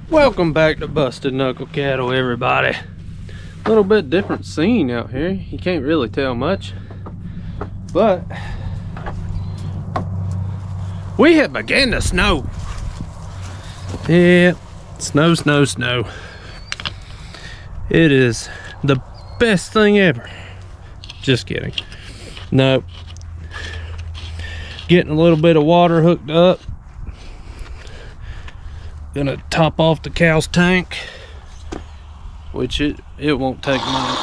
Welcome back to Busted Knuckle Cattle, everybody. A little bit different scene out here. You can't really tell much, but we have begun to snow. Yeah, snow, snow, snow. It is the best thing ever. Just kidding. No. Getting a little bit of water hooked up. Gonna top off the cow's tank, which it won't take much.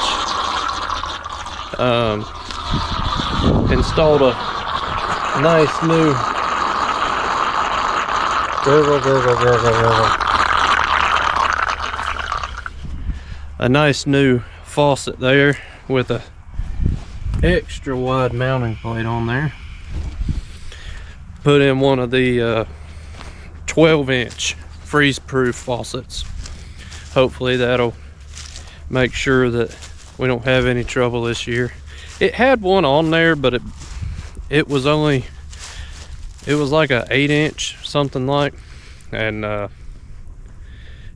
Installed a nice new faucet there with a extra wide mounting plate on there. Put in one of the 12-inch freeze-proof faucets. Hopefully that'll make sure that we don't have any trouble this year. It had one on there, but it was like a 8-inch something like, and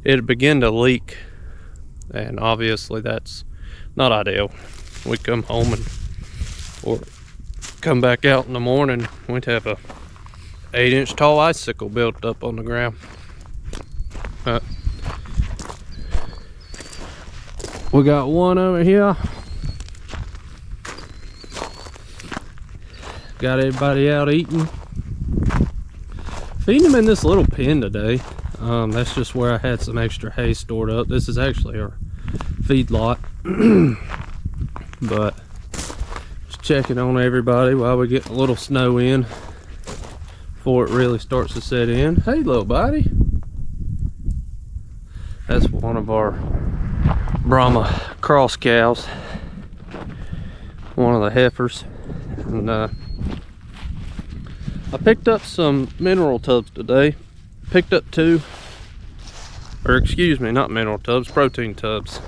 it began to leak, and obviously that's not ideal. We come home or come back out in the morning, we'd have a 8-inch tall icicle built up on the ground. We got one over here. Got everybody out eating. Feeding them in this little pen today. That's just where I had some extra hay stored up. This is actually our feed lot. But just checking on everybody while we get a little snow in before it really starts to set in. Hey, little buddy. That's one of our Brahma cross cows, one of the heifers. And I picked up some mineral tubs today. Picked up two, or excuse me, not mineral tubs, protein tubs.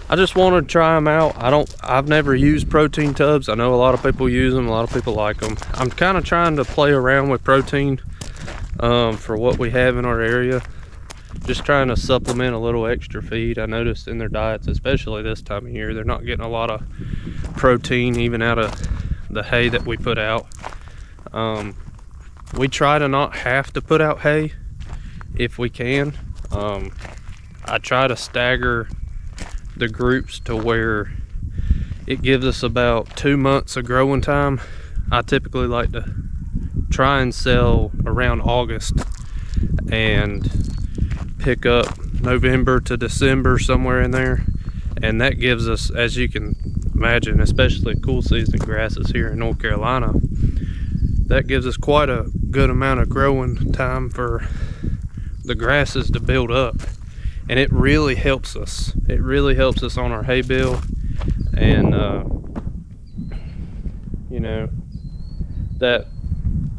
I just wanted to try them out. I've never used protein tubs. I know a lot of people use them, a lot of people like them. I'm kind of trying to play around with protein for what we have in our area. Just trying to supplement a little extra feed. I noticed in their diets, especially this time of year, they're not getting a lot of protein even out of the hay that we put out. We try to not have to put out hay if we can. I try to stagger the groups to where it gives us about 2 months of growing time. I typically like to try and sell around August and pick up November to December, somewhere in there, and that gives us, as you can imagine, especially cool season grasses here in North Carolina, that gives us quite a good amount of growing time for the grasses to build up, and it really helps us. It really helps us on our hay bill, and you know, that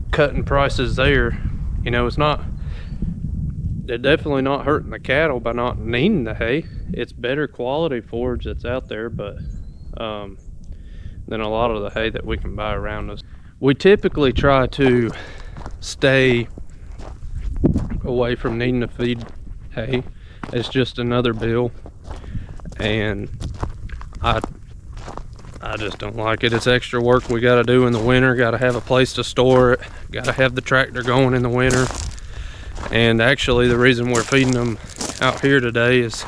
cutting prices there, you know, they're definitely not hurting the cattle by not needing the hay. It's better quality forage that's out there, but than a lot of the hay that we can buy around us. We typically try to stay away from needing to feed hay. It's just another bill, and I just don't like it. It's extra work we got to do in the winter. Got to have a place to store it. Got to have the tractor going in the winter. And actually the reason we're feeding them out here today is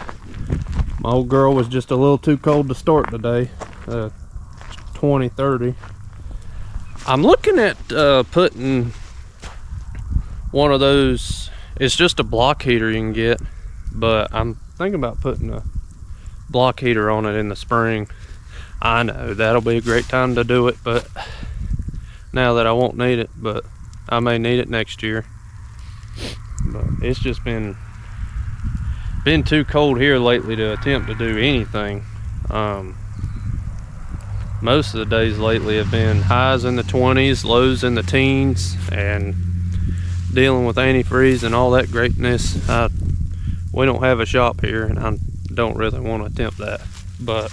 my old girl was just a little too cold to start today. 20-30. I'm looking at putting one of those, it's just a block heater you can get, but I'm thinking about putting a block heater on it in the spring. I know that'll be a great time to do it, but now that I won't need it, but I may need it next year. But it's just been too cold here lately to attempt to do anything. Most of the days lately have been highs in the 20s, lows in the teens, and dealing with antifreeze and all that greatness. We don't have a shop here, and I don't really want to attempt that. But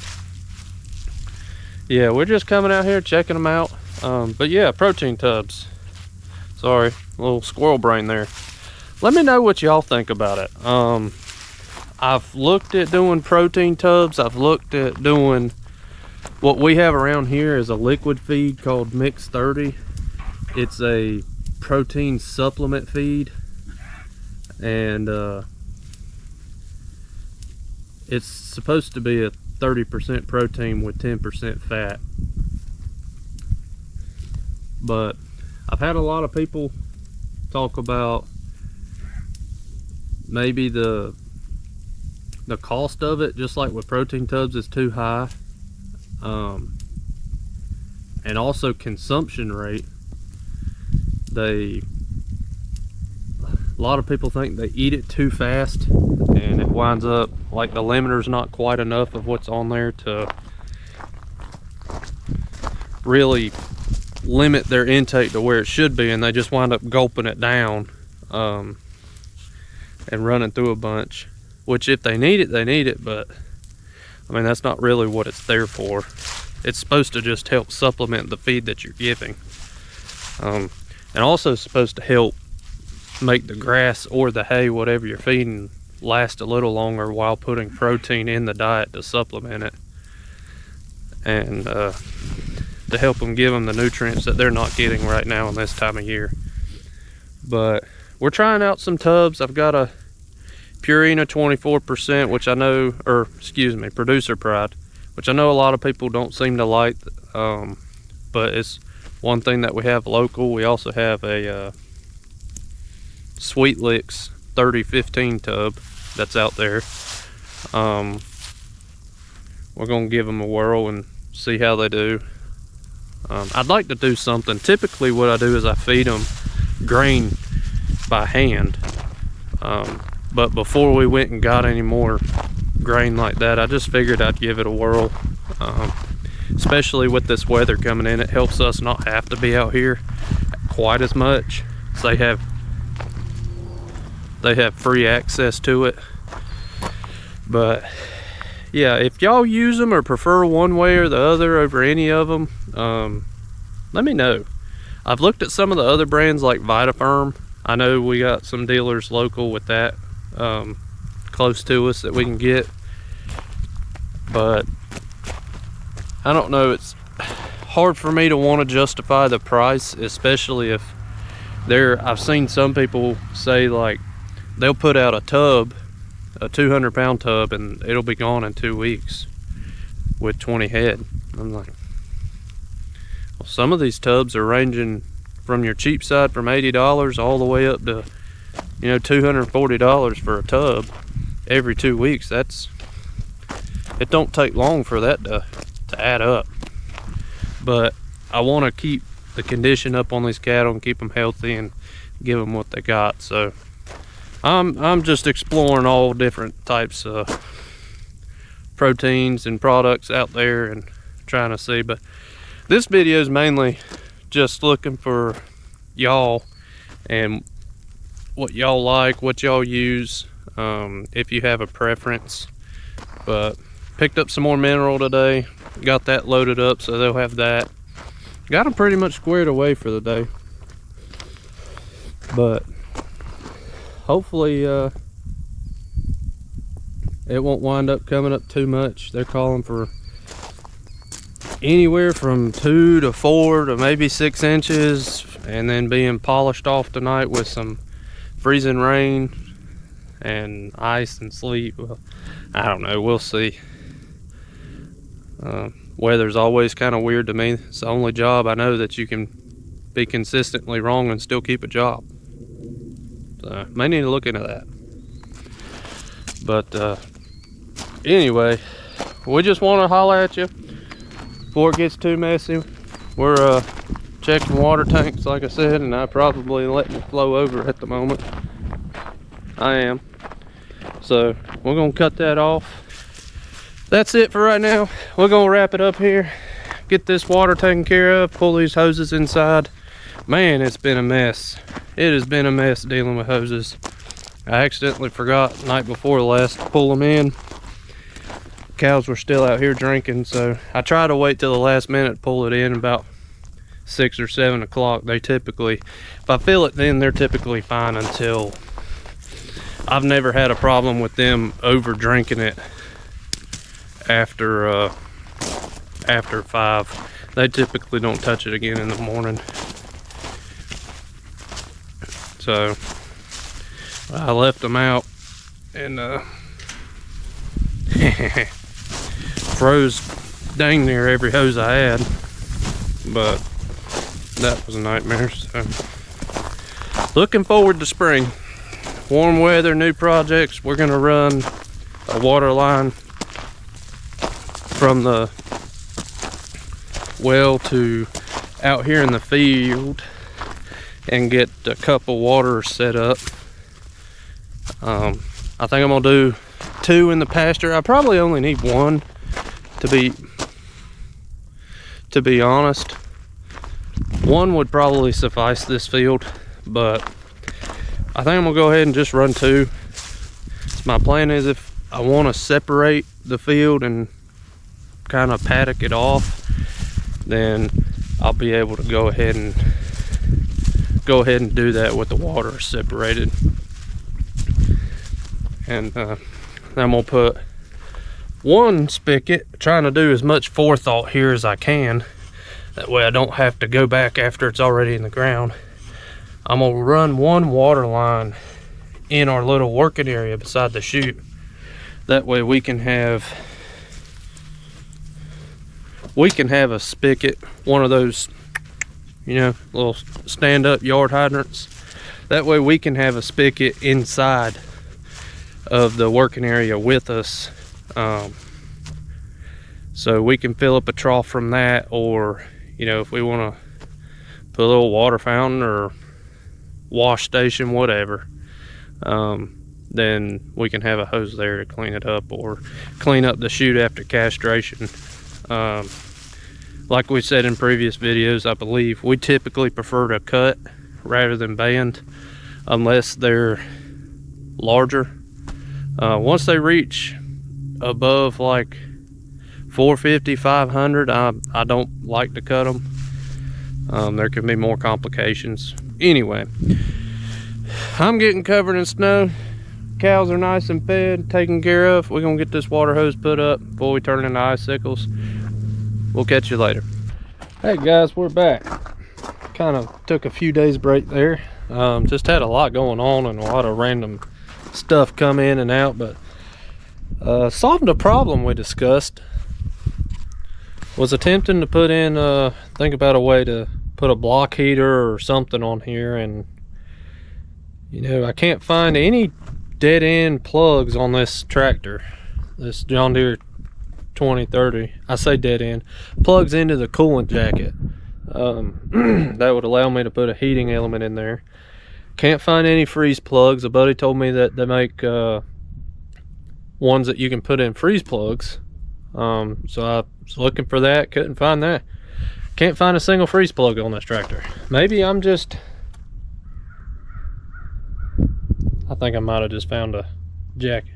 yeah, we're just coming out here checking them out. But yeah, protein tubs. Sorry, a little squirrel brain there. Let me know what y'all think about it. I've looked at doing protein tubs. I've looked at doing what we have around here is a liquid feed called Mix 30. It's a protein supplement feed, and it's supposed to be a 30% protein with 10% fat. But I've had a lot of people talk about maybe the cost of it, just like with protein tubs, is too high, and also consumption rate. A lot of people think they eat it too fast, and it winds up like the limiter's not quite enough of what's on there to really limit their intake to where it should be, and they just wind up gulping it down and running through a bunch, which if they need it, they need it, but I mean, that's not really what it's there for. It's supposed to just help supplement the feed that you're giving, and also supposed to help make the grass or the hay, whatever you're feeding, last a little longer while putting protein in the diet to supplement it, and to help them give them the nutrients that they're not getting right now in this time of year. But we're trying out some tubs. I've got a Purina 24%, which I know, or excuse me, Producer Pride, which I know a lot of people don't seem to like, but it's one thing that we have local. We also have a Sweet Licks 3015 tub that's out there. We're gonna give them a whirl and see how they do. I'd like to do something. Typically what I do is I feed them grain by hand, but before we went and got any more grain like that, I just figured I'd give it a whirl. Especially with this weather coming in, it helps us not have to be out here quite as much. So they have free access to it. But yeah, if y'all use them or prefer one way or the other over any of them, let me know. I've looked at some of the other brands like VitaFirm. I know we got some dealers local with that close to us that we can get, but I don't know, it's hard for me to want to justify the price, especially if I've seen some people say like they'll put out a tub, a 200-pound tub, and it'll be gone in 2 weeks with 20 head. I'm like, well, some of these tubs are ranging from your cheap side from $80 all the way up to, you know, $240 for a tub every 2 weeks. It don't take long for that to add up. But I want to keep the condition up on these cattle and keep them healthy and give them what they got. So I'm just exploring all different types of proteins and products out there and trying to see. But this video is mainly just looking for y'all and what y'all like, what y'all use, if you have a preference. But picked up some more mineral today, got that loaded up, so they'll have that. Got them pretty much squared away for the day, but hopefully it won't wind up coming up too much. They're calling for anywhere from 2 to 4 to maybe 6 inches, and then being polished off tonight with some freezing rain and ice and sleet. Well, I don't know, we'll see. Weather's always kind of weird to me. It's the only job I know that you can be consistently wrong and still keep a job. So may need to look into that. But anyway, we just want to holler at you before it gets too messy. We're checking water tanks, like I said, and I probably letting it flow over at the moment. I am. So we're gonna cut that off. That's it for right now. We're gonna wrap it up here, get this water taken care of, pull these hoses inside. Man, it's been a mess. It has been a mess dealing with hoses. I accidentally forgot the night before last to pull them in. Cows were still out here drinking, so I try to wait till the last minute to pull it in about 6 or 7 o'clock. They typically, if I feel it then, they're typically fine until I've never had a problem with them over drinking it after 5. They typically don't touch it again in the morning. So I left them out and froze dang near every hose I had, but that was a nightmare. So looking forward to spring. Warm weather, new projects. We're gonna run a water line from the well to out here in the field and get a couple waters set up. I think I'm gonna do 2 in the pasture. I probably only need 1 to be honest. 1 would probably suffice this field, but I think I'm gonna go ahead and just run 2. My plan is, if I want to separate the field and kind of paddock it off, then I'll be able to go ahead and do that with the water separated. And I'm gonna put 1 spigot, trying to do as much forethought here as I can. That way I don't have to go back after it's already in the ground. I'm gonna run 1 water line in our little working area beside the chute. That way we can have a spigot, one of those, you know, little stand-up yard hydrants. That way we can have a spigot inside of the working area with us, so we can fill up a trough from that, or, you know, if we want to put a little water fountain or wash station, whatever, then we can have a hose there to clean it up, or clean up the chute after castration. Like we said in previous videos, I believe we typically prefer to cut rather than band, unless they're larger. Once they reach above like 450, 500, I don't like to cut them. There can be more complications. Anyway, I'm getting covered in snow. Cows are nice and fed, taken care of. We're gonna get this water hose put up before we turn into icicles. We'll catch you later. Hey guys, we're back. Kind of took a few days break there. Just had a lot going on and a lot of random stuff come in and out, but solved a problem we discussed. Was attempting to put in, think about a way to put a block heater or something on here, and you know, I can't find any dead end plugs on this tractor, this John Deere 2030. I say dead end, plugs into the coolant jacket. That would allow me to put a heating element in there. Can't find any freeze plugs. A buddy told me that they make ones that you can put in freeze plugs. So I was looking for that, couldn't find that. Can't find a single freeze plug on this tractor. Maybe I'm just, I think I might have just found a jacket.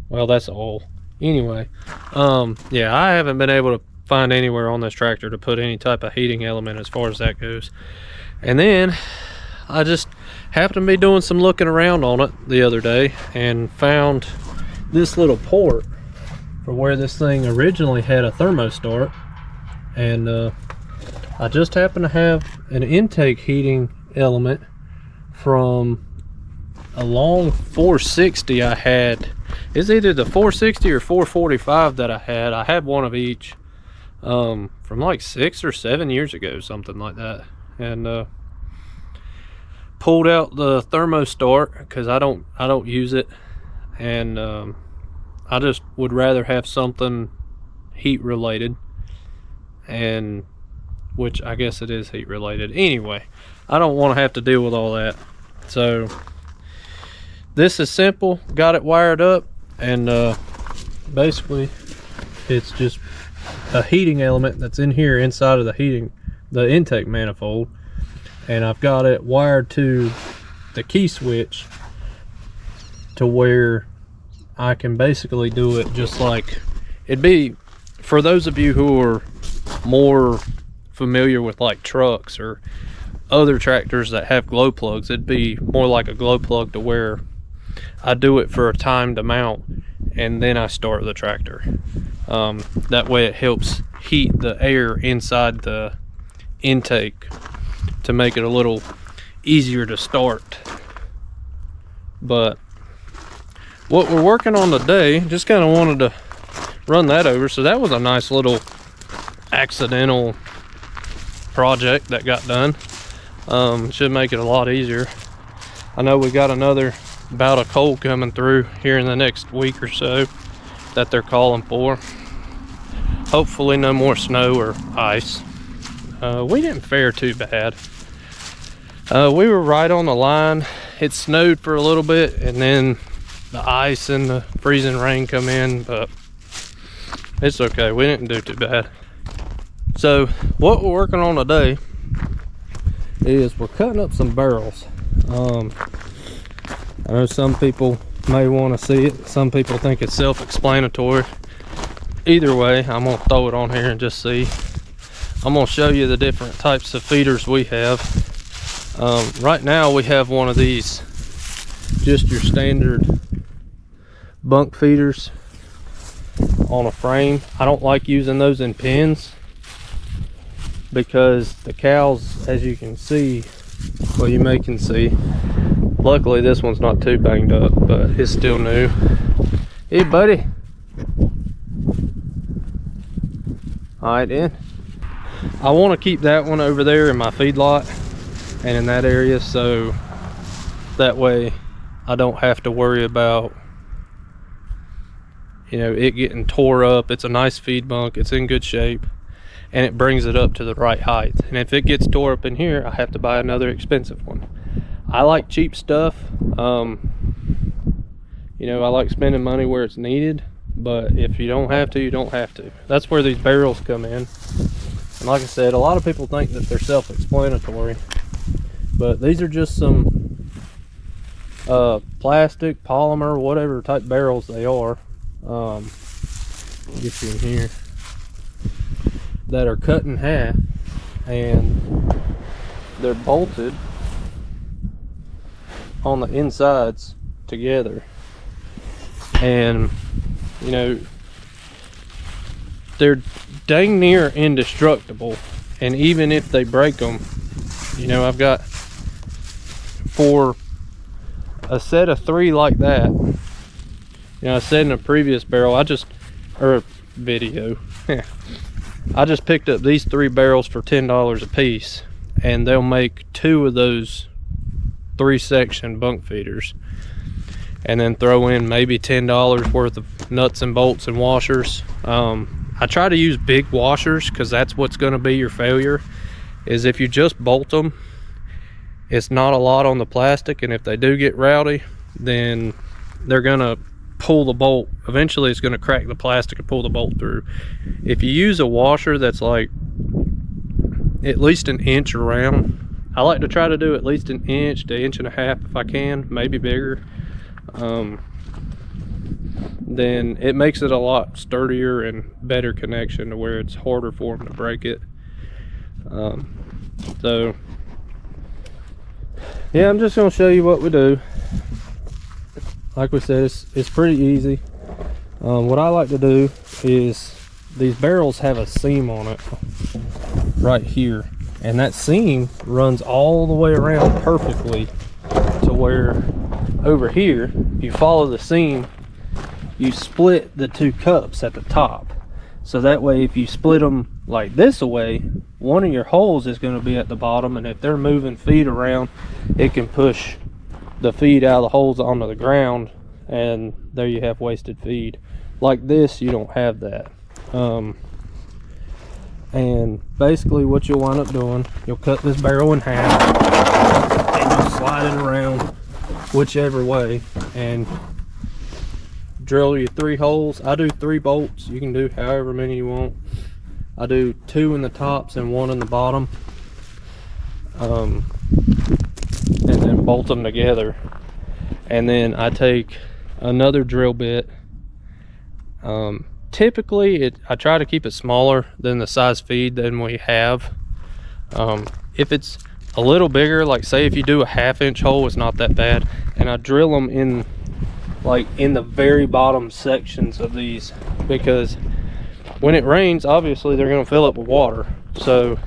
Well, that's oil. Anyway, yeah, I haven't been able to find anywhere on this tractor to put any type of heating element as far as that goes. And then I just happened to be doing some looking around on it the other day and found this little port for where this thing originally had a thermostat, and I just happen to have an intake heating element from a long 460 I had. It's either the 460 or 445 that I had. I had one of each from like 6 or 7 years ago, something like that. And pulled out the thermostat because I don't use it, and I just would rather have something heat related, and which I guess it is heat related. Anyway, I don't want to have to deal with all that. So this is simple. Got it wired up, and basically it's just a heating element that's in here inside of the intake manifold, and I've got it wired to the key switch to where I can basically do it just like it'd be, for those of you who are more familiar with like trucks or other tractors that have glow plugs, it'd be more like a glow plug, to where I do it for a timed amount, and then I start the tractor. That way it helps heat the air inside the intake to make it a little easier to start. But what we're working on today, just kind of wanted to run that over. So that was a nice little accidental project that got done. Should make it a lot easier. I know we got another bout of cold coming through here in the next week or so that they're calling for. Hopefully no more snow or ice. We didn't fare too bad. We were right on the line. It snowed for a little bit, and then the ice and the freezing rain come in, but it's okay. We didn't do too bad. So what we're working on today is we're cutting up some barrels. I know some people may want to see it. Some people think it's self-explanatory. Either way, I'm gonna throw it on here and just see. I'm gonna show you the different types of feeders we have. Right now we have one of these, just your standard bunk feeders on a frame. I don't like using those in pens because the cows, as you can see, well, you may can see, luckily this one's not too banged up, but it's still new. Hey buddy. All right then. I want to keep that one over there in my feedlot and in that area, so that way I don't have to worry about, you know, it getting tore up. It's a nice feed bunk, it's in good shape, and it brings it up to the right height. And if it gets tore up in here, I have to buy another expensive one. I like cheap stuff. You know, I like spending money where it's needed, but if you don't have to, you don't have to. That's where these barrels come in. And like I said, a lot of people think that they're self-explanatory, but these are just some plastic, polymer, whatever type barrels they are. Get you in here, that are cut in half, and they're bolted on the insides together. And you know, they're dang near indestructible, and even if they break them, you know, I've got, for a set of 3 like that, you know, I said in a previous barrel, or video, I just picked up these 3 barrels for $10 a piece, and they'll make 2 of those 3-section bunk feeders, and then throw in maybe $10 worth of nuts and bolts and washers. I try to use big washers because that's what's going to be your failure, is if you just bolt them, it's not a lot on the plastic, and if they do get rowdy, then they're going to pull the bolt. Eventually it's going to crack the plastic and pull the bolt through. If you use a washer that's like at least an inch around, I like to try to do at least an inch to inch and a half if I can, maybe bigger, then it makes it a lot sturdier and better connection to where it's harder for them to break it. So yeah, I'm just going to show you what we do. Like we said, it's pretty easy. What I like to do is, these barrels have a seam on it right here, and that seam runs all the way around perfectly to where over here, if you follow the seam, you split the 2 cups at the top. So that way, if you split them like this away, one of your holes is going to be at the bottom, and if they're moving feed around, it can push the feed out of the holes onto the ground, and there you have wasted feed. Like this, you don't have that. And basically what you'll wind up doing, you'll cut this barrel in half and you'll slide it around whichever way and drill your 3 holes. I do 3 bolts. You can do however many you want. I do 2 in the tops and 1 in the bottom, and then bolt them together. And then I take another drill bit. Typically I try to keep it smaller than the size feed than we have. If it's a little bigger, like say if you do a 1/2 inch hole, it's not that bad, and I drill them in like in the very bottom sections of these, because when it rains, obviously they're going to fill up with water. So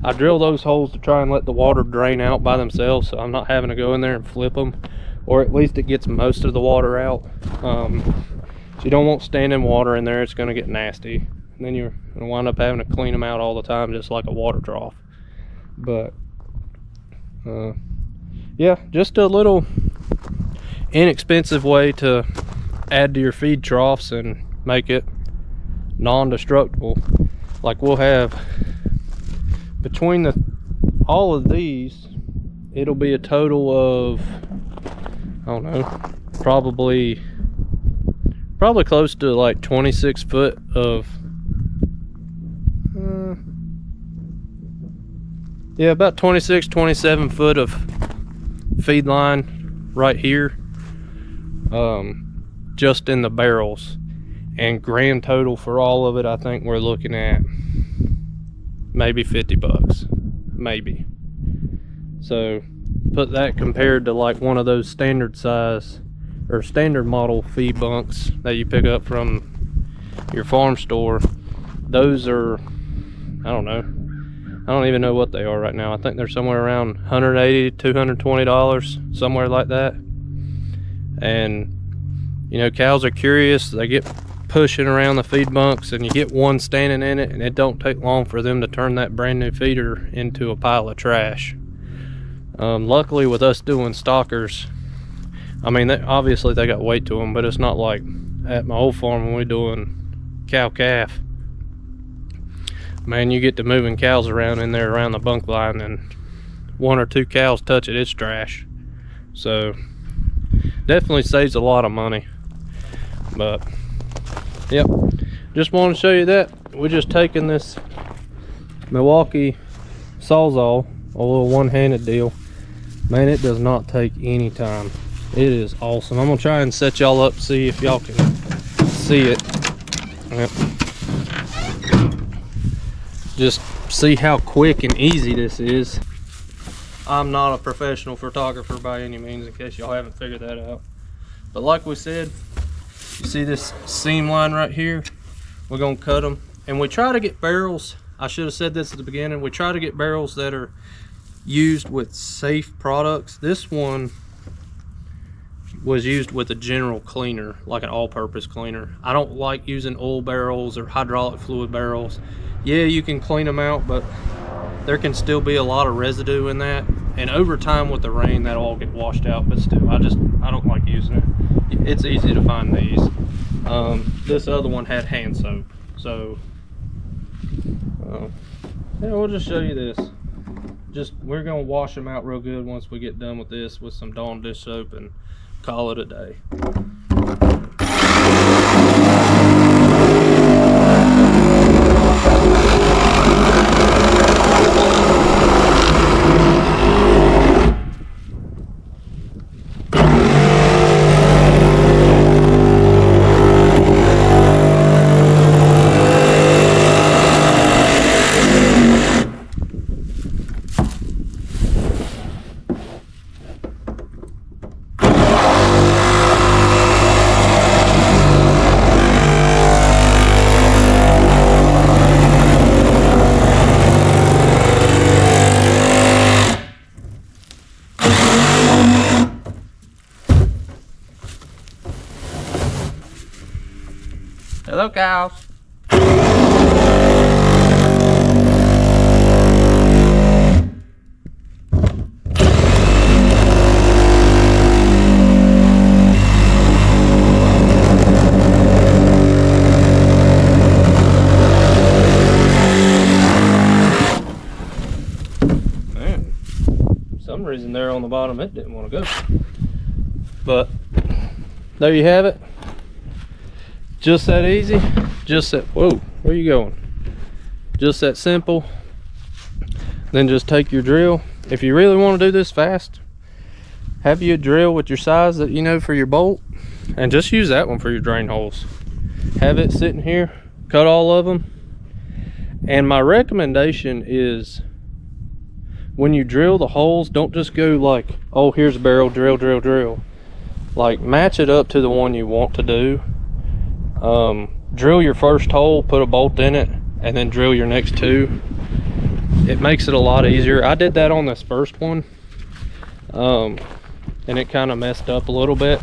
I drill those holes to try and let the water drain out by themselves, so I'm not having to go in there and flip them, or at least it gets most of the water out. So you don't want standing water in there, it's going to get nasty, and then you're going to wind up having to clean them out all the time, just like a water trough. But yeah, just a little inexpensive way to add to your feed troughs and make it non-destructible. Like, we'll have between all of these, it'll be a total of, I don't know, probably close to like 26 foot of yeah, about 26, 27 foot of feed line right here, just in the barrels. And grand total for all of it, I think we're looking at maybe 50 bucks, maybe. So put that compared to like one of those standard size or standard model feed bunks that you pick up from your farm store. Those are, I don't know, I don't even know what they are right now. I think they're somewhere around $180, $220, somewhere like that. And you know, cows are curious, they get pushing around the feed bunks, and you get one standing in it, and it don't take long for them to turn that brand new feeder into a pile of trash. Luckily with us doing stockers, I mean, obviously they got weight to them, but it's not like at my old farm when we're doing cow-calf. Man, you get to moving cows around in there around the bunk line, and one or two cows touch it, it's trash. So definitely saves a lot of money. But yep, just want to show you that. We're just taking this Milwaukee Sawzall, a little one-handed deal. Man, it does not take any time. It is awesome. I'm gonna try and set y'all up, see if y'all can see it. Yep. Just see how quick and easy this is. I'm not a professional photographer by any means, in case y'all haven't figured that out. But like we said, you see this seam line right here? We're gonna cut them, and we try to get barrels. I should have said this at the beginning. We try to get barrels that are used with safe products. This one was used with a general cleaner, like an all-purpose cleaner. I don't like using oil barrels or hydraulic fluid barrels. Yeah, you can clean them out, but there can still be a lot of residue in that, and over time with the rain that'll all get washed out. But still, I don't like using it. It's easy to find these. This other one had hand soap, so yeah, we'll just show you this. We're gonna wash them out real good once we get done with this with some Dawn dish soap, and call it a day. Hello, cows. Man, for some reason there on the bottom it didn't want to go. But there you have it. Just that easy, just that, whoa, where are you going? Just that simple. Then just take your drill. If you really want to do this fast, have you a drill with your size that you know for your bolt, and just use that one for your drain holes. Have it sitting here, cut all of them. And my recommendation is, when you drill the holes, don't just go like, oh, here's a barrel, drill, drill, drill. like match it up to the one you want to do. Drill your first hole, put a bolt in it, and then drill your next two. It makes it a lot easier. I did that on this first one, and it kind of messed up a little bit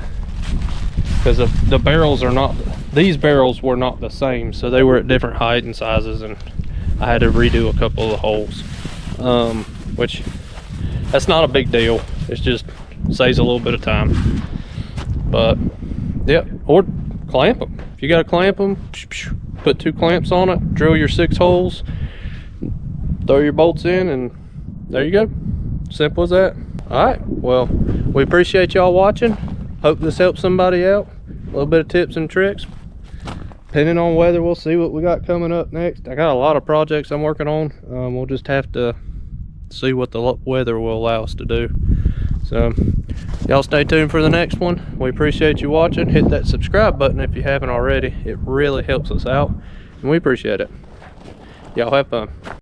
because the barrels are not, these barrels were not the same, so they were at different height and sizes, and I had to redo a couple of the holes, which that's not a big deal. It's just saves a little bit of time. But yeah, or clamp them. If you got to clamp them, put 2 clamps on it, drill your 6 holes, throw your bolts in, and there you go. Simple as that. All right, well, we appreciate y'all watching. Hope this helps somebody out. A little bit of tips and tricks. Depending on weather, we'll see what we got coming up next. I got a lot of projects I'm working on. We'll just have to see what the weather will allow us to do. So y'all stay tuned for the next one. We appreciate you watching. Hit that subscribe button if you haven't already. It really helps us out, and we appreciate it. Y'all have fun.